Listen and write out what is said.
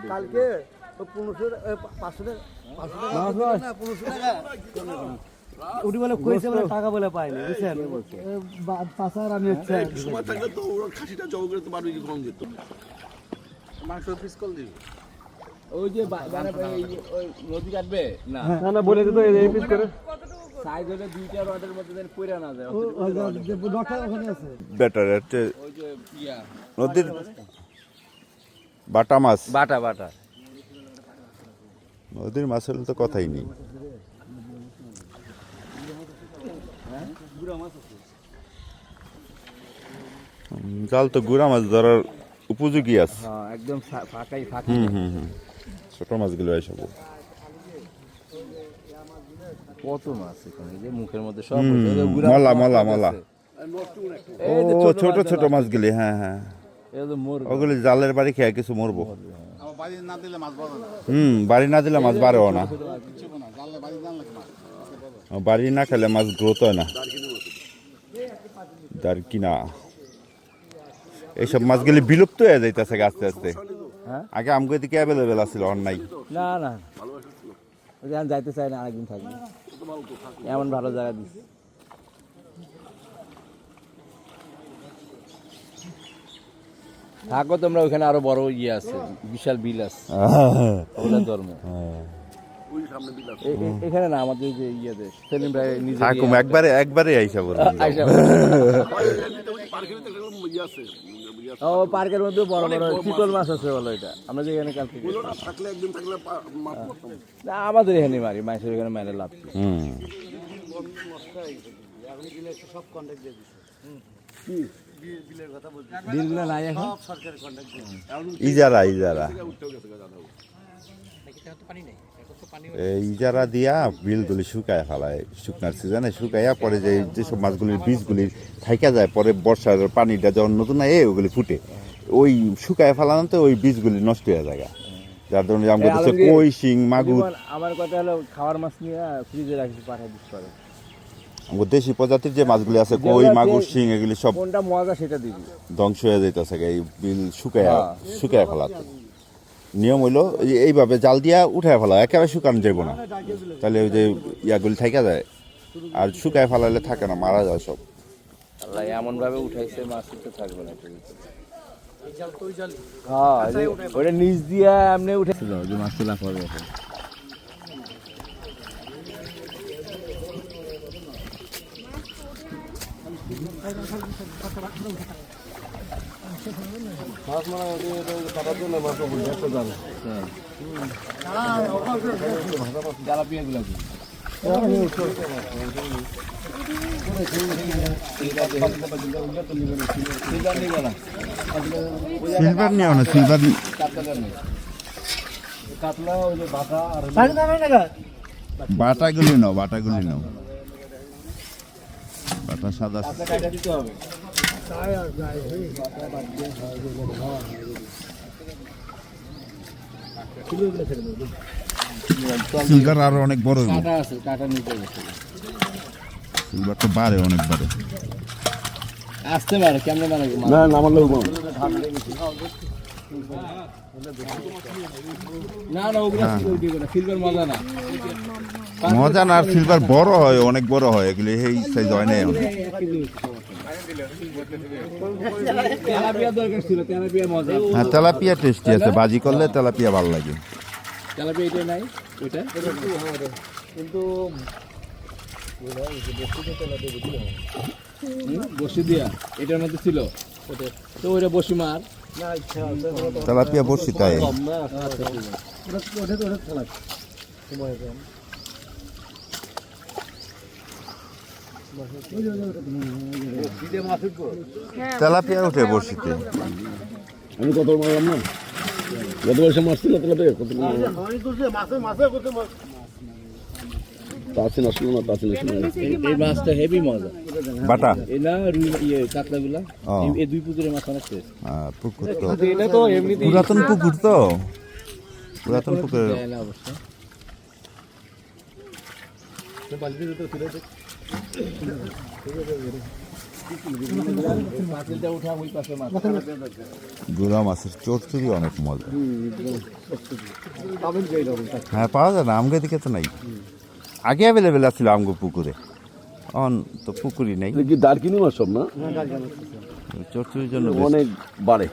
কালকে 500 উঠি বলে কইছে বলে টাকা বলে পাইনি বুঝছেন পাশার আমি সময় থাকলে তো ওর খাসিটা জব করে তো বারবি কম যেত মাংস পিস কল দিবি ওই যে ওই নদী কাটবে না না বলে দিত এই পিস করে সাইজ হলে দুইটা রডের মধ্যে যেন পয়রা না যায় ডক্টর ওখানে আছে বেটার হচ্ছে ওই যে ইয়া নদীর বাটা মাছ বাটা নদীর মাছ হলে তো কথাই নেই জাল তো গুড়া মাছ ধরার উপযোগী আছে হ্যাঁ একদম ফাঁকাই ছোট মাছগুলো এসব কত মাছ এখানে যে মুখের মধ্যে সব মলা ও ছোট মাছগুলি হ্যাঁ ওগুলি জালের বাড়ি খেয়ে কিছু মরবো বাড়ি না দিলে মাছ বাড়েও না বাড়ি না খেলে মাছ গ্রোথ হয় না দারকিনা এইসব মাছগুলি বিলুপ্ত হয়ে যাইতেছে আস্তে আস্তে আগে আমগো এদিকে অ্যাভেলেবেল আছিল আর নাই না আমি যাইতে চাই না আরেকদিন থাকবে এমন ভালো জায়গা দিচ্ছে থাকো তোমরা ওখানে আরো বড় ইয়ে আছে বিশাল বিল আছে ওগুলা ধর্ম এখানে না আমাদের যে ইয়ে দেশ সেলিম ভাই নিজে থাকুম একবারে আইসা বলবো ও পার্কের মধ্যে বড় চিতল মাছ আছে বলো এটা আমরা যে এখানে কালকে না আমাদের এখানে মারি মাছের এখানে মারে লাভ ইজারা দিয়া বিলগুলি শুকায় ফেলায় শুকনার সিজনে শুকাইয়া পরে যেসব মাছগুলির বীজগুলি থাইকা যায় পরে বর্ষার পানিটা যখন নতুন হয় ওগুলি ফুটে ওই শুকায় ফেলানোতে ওই বীজগুলি নষ্ট হয়ে যায় যার ধরুন আমরা কই শিং মাগুর আমার কথা হলো খাওয়ার মাছ নিয়ে ফ্রিজে রাখি পাঠাই দিতে পারে দেশি প্রজাতির যে মাছগুলি আছে কই মাগুর শিং এগুলি সব কোনটা মজা সেটা দিবি ধ্বংস হয়ে যাইতেছে এই বিল শুকায় ফেলাতে নিয়ম হইলো এইভাবে জাল দিয়া উঠায় ফেলা একেবারে শুকানো যাইব না তাহলে ওই যে ইয়াগুলি থাকা যায় আর শুকায় ফেলালে থাকে না মারা যায় সব আল্লাহ এমন ভাবে উঠাইছে মাছ তো থাকবে না হ্যাঁ ওটা নিচ দিয়া এমনি উঠেছিল যে মাছ তোলা পড়বে এখন সিলভার নিও না সিলভার বাটাগুলি নাও বাটা সাদা সিলভার আরো অনেক বড় সিলভার তো বাড়ে অনেক বাড়ে আসতে পারে কেমনে মানে না আমার লোক না ওগুলো সিলভার মজা না আর সিলভার বড় হয় অনেক বড় হয় এগুলি এই সাইজ হয় না হ্যাঁ তেলাপিয়া টেস্টি আছে ভাজি করলে তেলাপিয়া ভালো লাগে তেলাপিয়া এটা নাই ওইটা কিন্তু বসি দিয়া এটার মধ্যে ছিল তো ওইটা বসি মার তেলাপিয়া বসি তাই তেলাপিয়া উঠে বসিতে আমি কত মারলাম না গত বছর মারছিল তেলাপিয়া কত তাছে আসলো না তাছে এই মাছটা হেভি মজা বাটা এই না রুই ইয়ে কাতলাগুলা এই দুই পুকুরের মাছ অনেক টেস্ট পুকুর তো পুরাতন পুকুর তো পুরাতন পুকুর অবশ্য পাতিলটা উঠা ওই পাশে মাছ গুড়া মাছের চচ্চড়ি অনেক মজা পাবেন যে এরকম হ্যাঁ পাওয়া যায় না আমগো দিকে তো নাই আগে অ্যাভেলেবেল আছিল আমগো পুকুরে অন তো পুকুরই নেই কি দারকিনি মাছ সব না চচ্চড়ির জন্য best। অনেক বাড়ে